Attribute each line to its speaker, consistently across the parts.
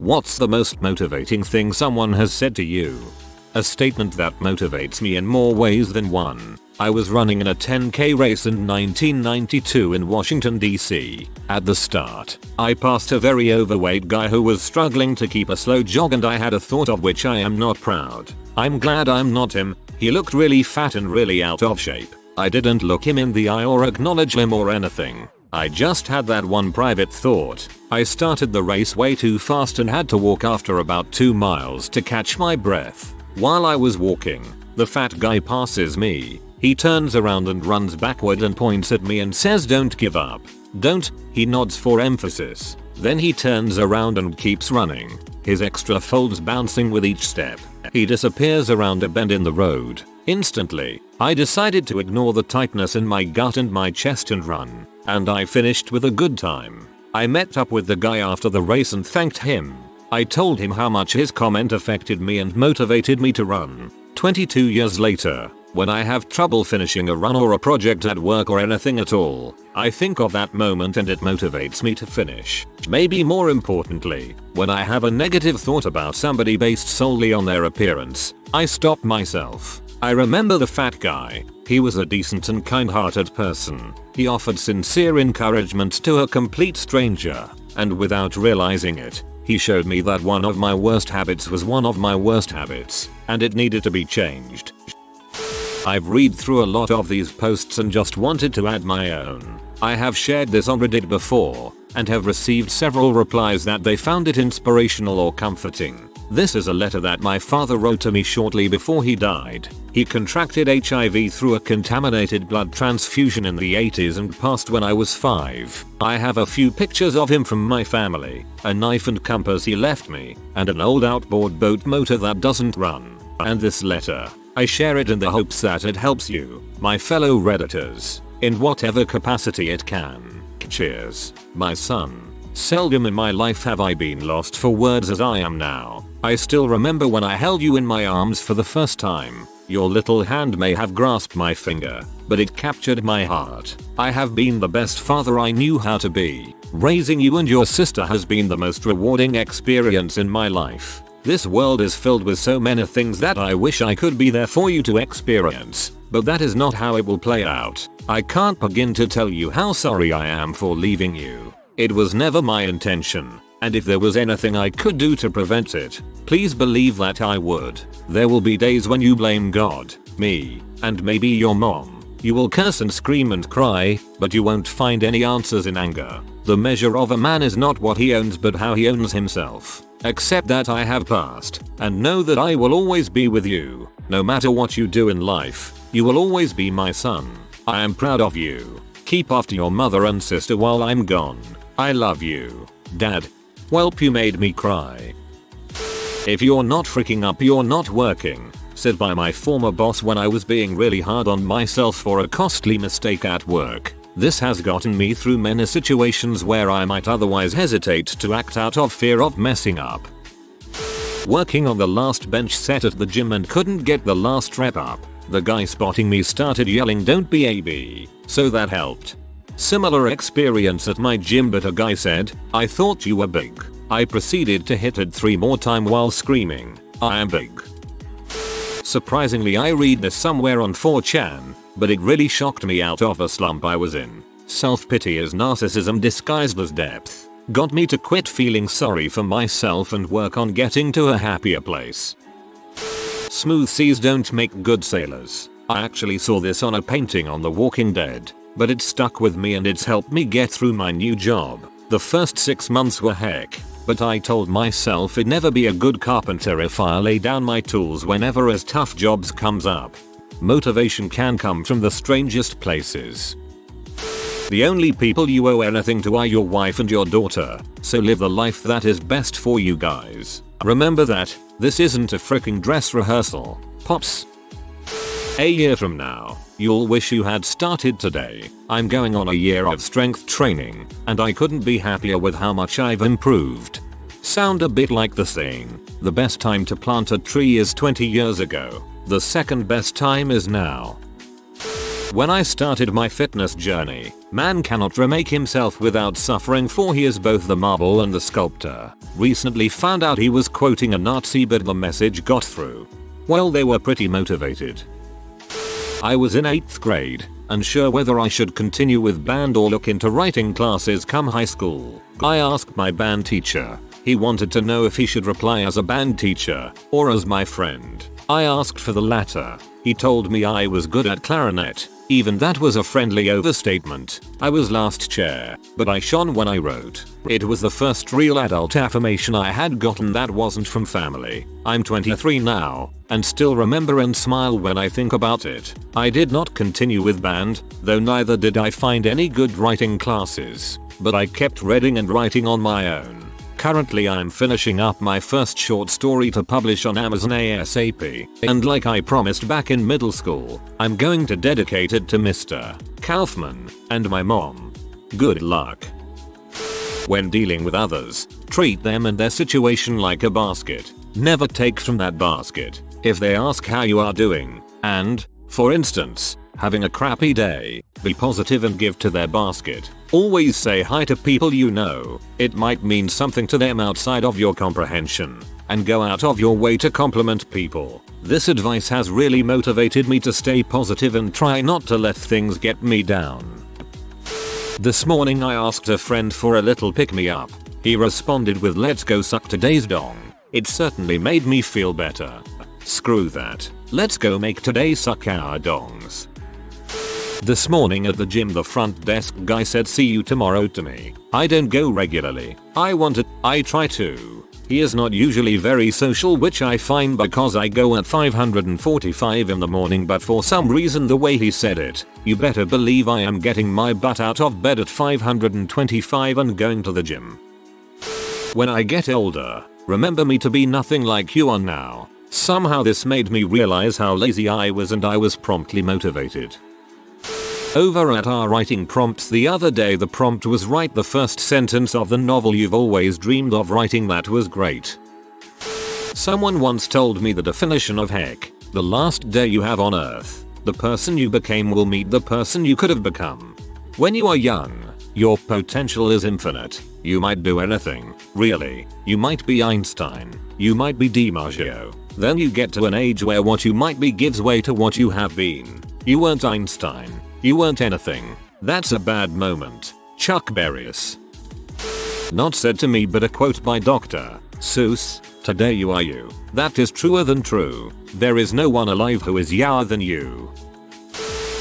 Speaker 1: What's the most motivating thing someone has said to you? A statement that motivates me in more ways than one. I was running in a 10k race in 1992 in Washington DC. At the start, I passed a very overweight guy who was struggling to keep a slow jog, and I had a thought of which I am not proud. I'm glad I'm not him. He looked really fat and really out of shape. I didn't look him in the eye or acknowledge him or anything. I just had that one private thought. I started the race way too fast and had to walk after about 2 miles to catch my breath. While I was walking, the fat guy passes me. He turns around and runs backward and points at me and says, "Don't give up." "Don't," he nods for emphasis. Then he turns around and keeps running, his extra folds bouncing with each step. He disappears around a bend in the road. Instantly, I decided to ignore the tightness in my gut and my chest and run, and I finished with a good time. I met up with the guy after the race and thanked him. I told him how much his comment affected me and motivated me to run. 22 years later, when I have trouble finishing a run or a project at work or anything at all, I think of that moment and it motivates me to finish. Maybe more importantly, when I have a negative thought about somebody based solely on their appearance, I stop myself. I remember the fat guy. He was a decent and kind-hearted person. He offered sincere encouragement to a complete stranger, and without realizing it, he showed me that one of my worst habits was one of my worst habits, and it needed to be changed. I've read through a lot of these posts and just wanted to add my own. I have shared this on Reddit before, and have received several replies that they found it inspirational or comforting. This is a letter that my father wrote to me shortly before he died. He contracted HIV through a contaminated blood transfusion in the 80s and passed when I was 5. I have a few pictures of him from my family, a knife and compass he left me, and an old outboard boat motor that doesn't run. And this letter, I share it in the hopes that it helps you, my fellow Redditors, in whatever capacity it can. Cheers, my son. Seldom in my life have I been lost for words as I am now. I still remember when I held you in my arms for the first time. Your little hand may have grasped my finger, but it captured my heart. I have been the best father I knew how to be. Raising you and your sister has been the most rewarding experience in my life. This world is filled with so many things that I wish I could be there for you to experience, but that is not how it will play out. I can't begin to tell you how sorry I am for leaving you. It was never my intention, and if there was anything I could do to prevent it, please believe that I would. There will be days when you blame God, me, and maybe your mom. You will curse and scream and cry, but you won't find any answers in anger. The measure of a man is not what he owns but how he owns himself. Accept that I have passed, and know that I will always be with you. No matter what you do in life, you will always be my son. I am proud of you. Keep after your mother and sister while I'm gone. I love you, Dad. Welp, you made me cry. If you're not freaking up, you're not working, said by my former boss when I was being really hard on myself for a costly mistake at work. This has gotten me through many situations where I might otherwise hesitate to act out of fear of messing up. Working on the last bench set at the gym and couldn't get the last rep up. The guy spotting me started yelling, "Don't be a B," so that helped. Similar experience at my gym, but a guy said, "I thought you were big." I proceeded to hit it 3 more times while screaming, "I am big." Surprisingly, I read this somewhere on 4chan, but it really shocked me out of a slump I was in. Self-pity is narcissism disguised as depth. Got me to quit feeling sorry for myself and work on getting to a happier place. Smooth seas don't make good sailors. I actually saw this on a painting on The Walking Dead, but it stuck with me and it's helped me get through my new job. The first 6 months were heck, but I told myself it'd never be a good carpenter if I lay down my tools whenever as tough jobs comes up. Motivation can come from the strangest places. The only people you owe anything to are your wife and your daughter, so live the life that is best for you guys. Remember that, this isn't a freaking dress rehearsal, pops. A year from now, you'll wish you had started today. I'm going on a year of strength training, and I couldn't be happier with how much I've improved. Sound a bit like the saying, the best time to plant a tree is 20 years ago. The second best time is now. When I started my fitness journey, Man cannot remake himself without suffering, for he is both the marble and the sculptor. Recently found out he was quoting a Nazi, but the message got through. Well, they were pretty motivated. I was in 8th grade, unsure whether I should continue with band or look into writing classes come high school. I asked my band teacher. He wanted to know if he should reply as a band teacher or as my friend. I asked for the latter. He told me I was good at clarinet. Even that was a friendly overstatement. I was last chair, but I shone when I wrote. It was the first real adult affirmation I had gotten that wasn't from family. I'm 23 now, and still remember and smile when I think about it. I did not continue with band, though neither did I find any good writing classes, but I kept reading and writing on my own. Currently I'm finishing up my first short story to publish on Amazon ASAP, and like I promised back in middle school, I'm going to dedicate it to Mr. Kaufman and my mom. Good luck. When dealing with others, treat them and their situation like a basket. Never take from that basket. If they ask how you are doing, and, for instance, having a crappy day, be positive and give to their basket. Always say hi to people you know. It might mean something to them outside of your comprehension. And go out of your way to compliment people. This advice has really motivated me to stay positive and try not to let things get me down. This morning I asked a friend for a little pick-me-up. He responded with "let's go suck today's dong." It certainly made me feel better. Screw that. Let's go make today suck our dongs. This morning at the gym the front desk guy said "see you tomorrow" to me. I don't go regularly. I try to. He is not usually very social, which I find because I go at 5:45 in the morning, but for some reason the way he said it, you better believe I am getting my butt out of bed at 5:25 and going to the gym. When I get older, remember me to be nothing like you are now. Somehow this made me realize how lazy I was, and I was promptly motivated. Over at our writing prompts the other day, the prompt was write the first sentence of the novel you've always dreamed of writing. That was great. Someone once told me the definition of heck: the last day you have on earth, the person you became will meet the person you could have become. When you are young, your potential is infinite. You might do anything, really. You might be Einstein. You might be DiMaggio. Then you get to an age where what you might be gives way to what you have been. You weren't Einstein. You weren't anything. That's a bad moment. Chuck Berry's. Not said to me, but a quote by Dr. Seuss. Today you are you. That is truer than true. There is no one alive who is youer than you.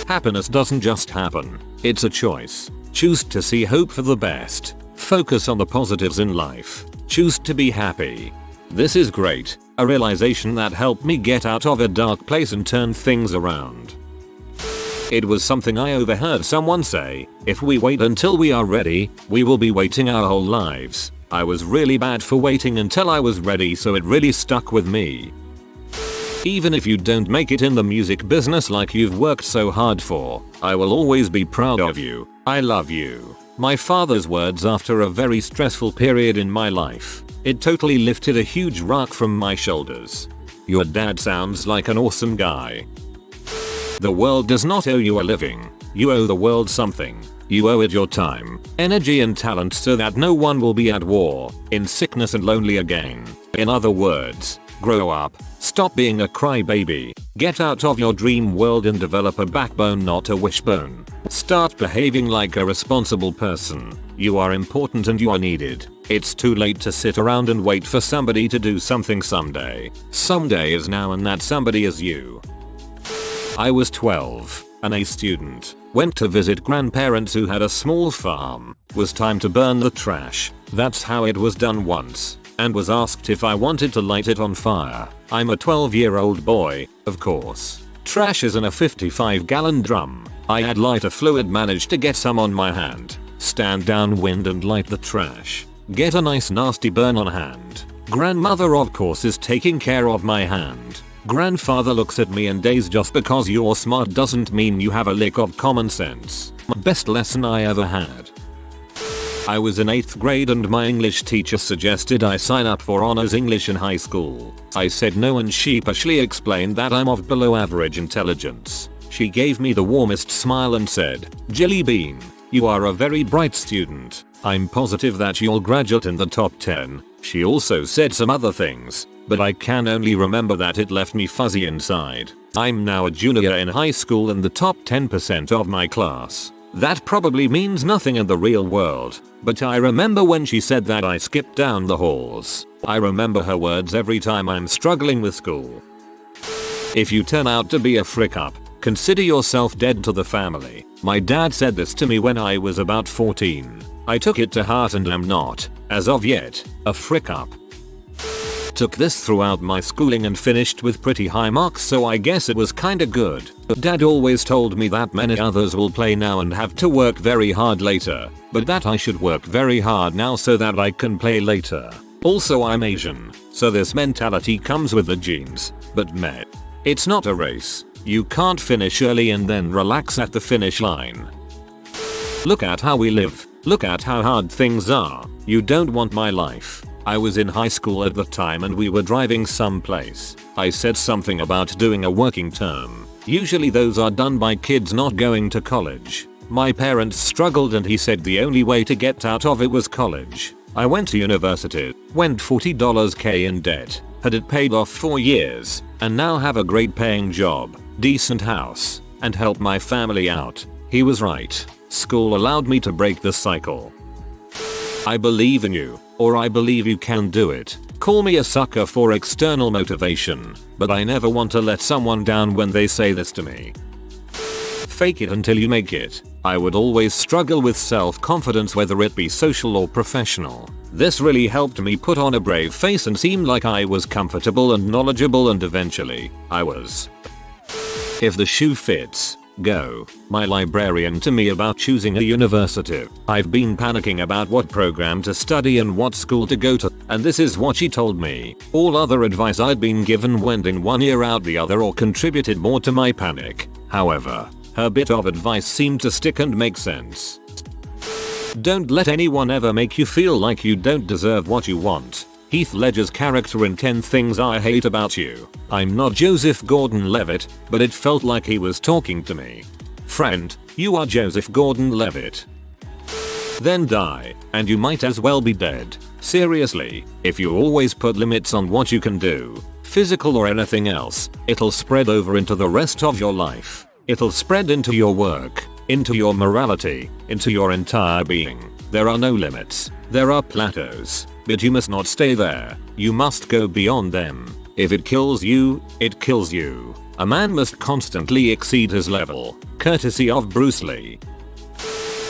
Speaker 1: Happiness doesn't just happen. It's a choice. Choose to see hope for the best. Focus on the positives in life. Choose to be happy. This is great. A realization that helped me get out of a dark place and turn things around. It was something I overheard someone say: if we wait until we are ready, we will be waiting our whole lives. I was really bad for waiting until I was ready, so it really stuck with me. Even if you don't make it in the music business like you've worked so hard for, I will always be proud of you. I love you. My father's words after a very stressful period in my life. It totally lifted a huge rock from my shoulders. Your dad sounds like an awesome guy. The world does not owe you a living. You owe the world something. You owe it your time, energy and talent, so that no one will be at war, in sickness and lonely again. In other words, grow up. Stop being a crybaby. Get out of your dream world and develop a backbone, not a wishbone. Start behaving like a responsible person. You are important and you are needed. It's too late to sit around and wait for somebody to do something someday. Someday is now, and that somebody is you. I was 12, an A student, went to visit grandparents who had a small farm. Was time to burn the trash. That's how it was done once, and was asked if I wanted to light it on fire. I'm a 12-year-old boy, of course. Trash is in a 55-gallon drum. I had lighter fluid, managed to get some on my hand, stand downwind and light the trash. Get a nice nasty burn on hand. Grandmother of course is taking care of my hand. Grandfather looks at me and days. Just because you're smart doesn't mean you have a lick of common sense. Best lesson I ever had. I was in 8th grade and my English teacher suggested I sign up for honors English in high school. I said no and sheepishly explained that I'm of below average intelligence. She gave me the warmest smile and said, "Jelly bean, You are a very bright student. I'm positive that you'll graduate in the top 10. She also said some other things, but I can only remember that it left me fuzzy inside. I'm now a junior in high school in the top 10% of my class. That probably means nothing in the real world, but I remember when she said that I skipped down the halls. I remember her words every time I'm struggling with school. If you turn out to be a frick up, consider yourself dead to the family. My dad said this to me when I was about 14. I took it to heart and am not, as of yet, a frick up. Took this throughout my schooling and finished with pretty high marks, so I guess it was kinda good. Dad always told me that many others will play now and have to work very hard later, but that I should work very hard now so that I can play later. Also, I'm Asian, so this mentality comes with the genes, but meh. It's not a race. You can't finish early and then relax at the finish line. Look at how we live. Look at how hard things are. You don't want my life. I was in high school at the time and we were driving someplace. I said something about doing a working term. Usually those are done by kids not going to college. My parents struggled and he said the only way to get out of it was college. I went to university, went $40K in debt, had it paid off 4 years, and now have a great paying job, decent house, and help my family out. He was right. School allowed me to break the cycle. I believe in you, or I believe you can do it. Call me a sucker for external motivation, but I never want to let someone down when they say this to me. Fake it until you make it. I would always struggle with self-confidence, whether it be social or professional. This really helped me put on a brave face and seem like I was comfortable and knowledgeable, and eventually, I was. If the shoe fits, go. My librarian to me about choosing a university. I've been panicking about what program to study and what school to go to, and this is what she told me. All other advice I'd been given went in one ear out the other or contributed more to my panic. However, her bit of advice seemed to stick and make sense. Don't let anyone ever make you feel like you don't deserve what you want. Heath Ledger's character in 10 Things I Hate About You. I'm not Joseph Gordon-Levitt, but it felt like he was talking to me. Friend, you are Joseph Gordon-Levitt. Then die, and you might as well be dead. Seriously, if you always put limits on what you can do, physical or anything else, it'll spread over into the rest of your life. It'll spread into your work, into your morality, into your entire being. There are no limits. There are plateaus, but you must not stay there. You must go beyond them. If it kills you, it kills you. A man must constantly exceed his level. Courtesy of Bruce Lee.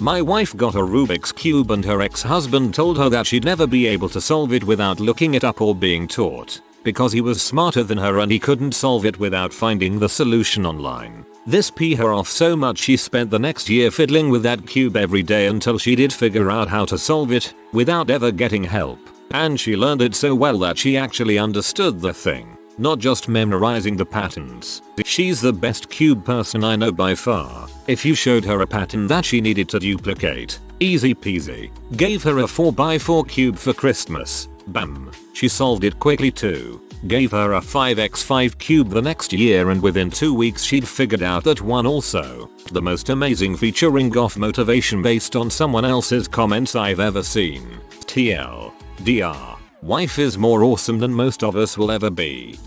Speaker 1: My wife got a Rubik's Cube and her ex-husband told her that she'd never be able to solve it without looking it up or being taught, because he was smarter than her and he couldn't solve it without finding the solution online. This pissed her off so much she spent the next year fiddling with that cube every day until she did figure out how to solve it, without ever getting help. And she learned it so well that she actually understood the thing, not just memorizing the patterns. She's the best cube person I know by far. If you showed her a pattern that she needed to duplicate, easy peasy. Gave her a 4x4 cube for Christmas, bam, she solved it quickly too. Gave her a 5x5 cube the next year and within 2 weeks she'd figured out that one also. The most amazing featuring off motivation based on someone else's comments I've ever seen. TLDR. Wife is more awesome than most of us will ever be.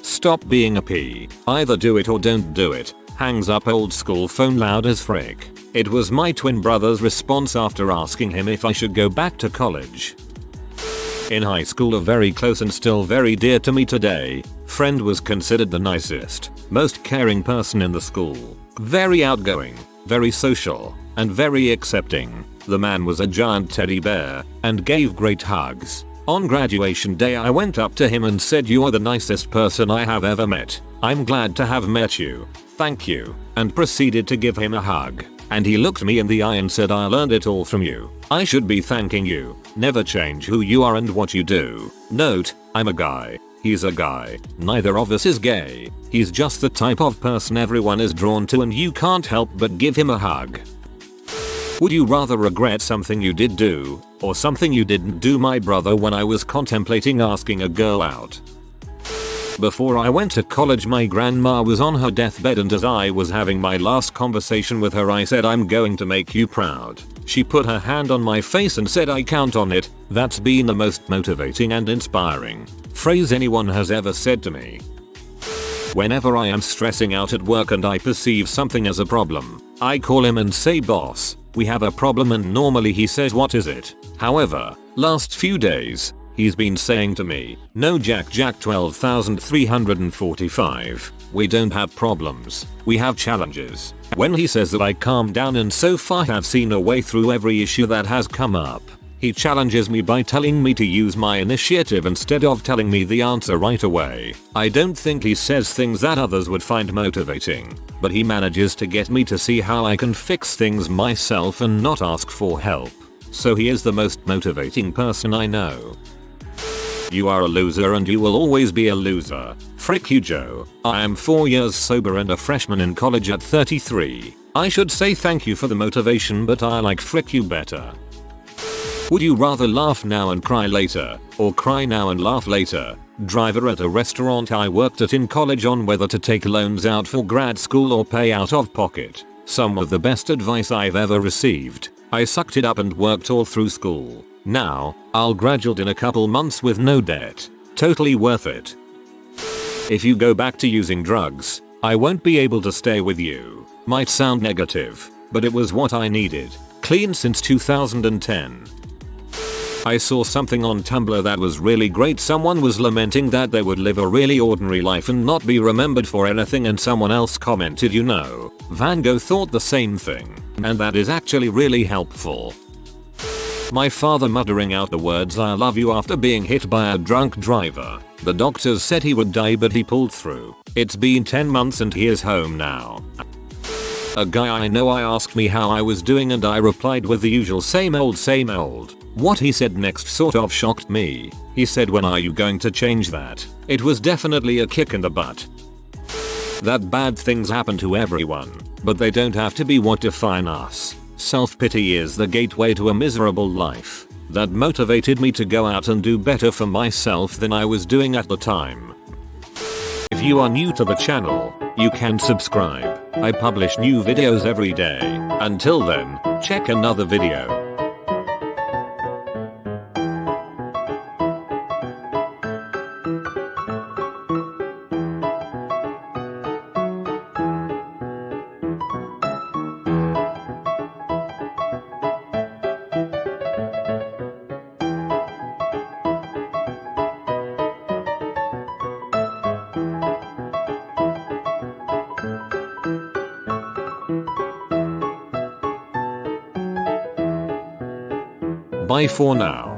Speaker 1: Stop being a P. Either do it or don't do it. Hangs up old school phone loud as frick. It was my twin brother's response after asking him if I should go back to college. In high school, a very close and still very dear to me today friend was considered the nicest, most caring person in the school. Very outgoing, very social, and very accepting. The man was a giant teddy bear and gave great hugs. On graduation day I went up to him and said, "You are the nicest person I have ever met. I'm glad to have met you. Thank you," and proceeded to give him a hug. And he looked me in the eye and said, "I learned it all from you. I should be thanking you. Never change who you are and what you do." Note, I'm a guy. He's a guy. Neither of us is gay. He's just the type of person everyone is drawn to and you can't help but give him a hug. Would you rather regret something you did do, or something you didn't do? My brother when I was contemplating asking a girl out. Before I went to college, my grandma was on her deathbed, and as I was having my last conversation with her, I said, "I'm going to make you proud." She put her hand on my face and said, "I count on it." That's been the most motivating and inspiring phrase anyone has ever said to me. Whenever I am stressing out at work and I perceive something as a problem, I call him and say, "Boss, we have a problem," and normally he says, "What is it?" However, last few days, he's been saying to me, "No Jack 12,345. We don't have problems, we have challenges." When he says that, I calm down, and so far have seen a way through every issue that has come up. He challenges me by telling me to use my initiative instead of telling me the answer right away. I don't think he says things that others would find motivating, but he manages to get me to see how I can fix things myself and not ask for help. So he is the most motivating person I know. You are a loser and you will always be a loser. Frick you, Joe. I am 4 years sober and a freshman in college at 33. I should say thank you for the motivation, but I like frick you better. Would you rather laugh now and cry later, or cry now and laugh later? Driver at a restaurant I worked at in college on whether to take loans out for grad school or pay out of pocket. Some of the best advice I've ever received. I sucked it up and worked all through school. Now, I'll graduate in a couple months with no debt. Totally worth it. If you go back to using drugs, I won't be able to stay with you. Might sound negative, but it was what I needed. Clean since 2010. I saw something on Tumblr that was really great. Someone was lamenting that they would live a really ordinary life and not be remembered for anything, and someone else commented, "You know, Van Gogh thought the same thing." And that is actually really helpful. My father muttering out the words "I love you" after being hit by a drunk driver. The doctors said he would die, but he pulled through. It's been 10 months and he is home now. A guy I know asked me how I was doing and I replied with the usual same old same old. What he said next sort of shocked me. He said, "When are you going to change that?" It was definitely a kick in the butt. That bad things happen to everyone, but they don't have to be what define us. Self-pity is the gateway to a miserable life. That motivated me to go out and do better for myself than I was doing at the time. If you are new to the channel, you can subscribe. I publish new videos every day. Until then, check another video. Bye for now.